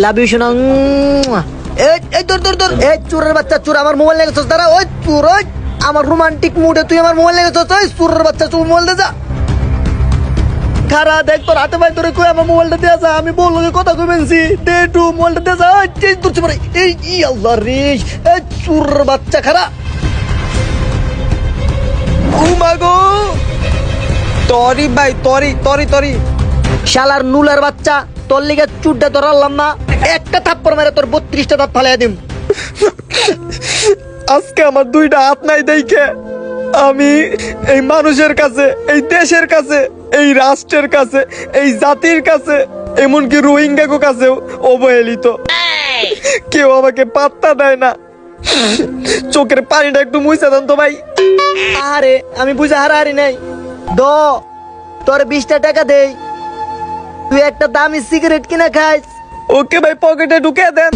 Love you শোনা। এই তোর এই চোরের বাচ্চা চোর, আমার মোবাইল লেগেছিস দাঁড়া। ওই চোর, ওই আমার রোমান্টিক মুডে তুই আমার মোবাইল লেগেছিস। ওই চোরের বাচ্চা চোর, মোবাইল দে যা। খারা দেখ তোর হাতে ভাই তোরে কই আমার মোবাইলটা দিয়ে যা। আমি বললো যে কথা কইবেনছি দে একটু মোবাইলটা দিয়ে যা। ওই চেঞ্জ করছে পরে এই ই আল্লাহ রে, এই চোরের বাচ্চা খারা। মাগো তরি ভাই, তরি শালার নুলার বাচ্চা, তোর লিগে চুড্ডা ধরালাম না, একটা থাপ্পড় মেরে তোর 32টা দাঁত ফালাই দিম। আজকে আমার 2টা হাত নাই দেখে আমি এই মানুষের কাছে, এই দেশের কাছে, এই রাষ্ট্রের কাছে, এই জাতির কাছে, এমনকি রোহিঙ্গার কাছেও অবহেলিত। কেউ আমাকে পাত্তা দেয় না। চোখের পানিটা একটু মুছে দেন তো ভাই। আরে আমি বুঝে হারাহারি নাই। তোর 20টা টাকা দেই, তুই একটা দামি সিগারেট কিনা খাইস। ওকে ভাই, পকেটে ঢুকে দেন।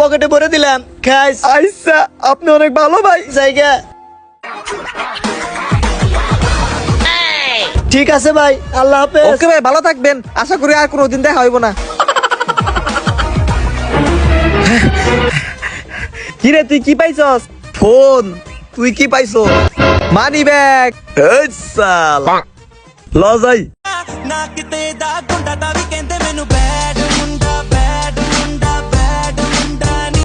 পকেটে ভরে দিলাম, খাইস। আইসা আপনি অনেক ভালো ভাই। জায়গা ঠিক আছে ভাই, আল্লাহ হাফেজ। ওকে ভাই, ভালো থাকবেন। আশা করি আর কোনোদিন দেখা হইব না। কিরে তুই কি পাইছস? ফোন। তুই কি পাইছো? Money bag. লজাই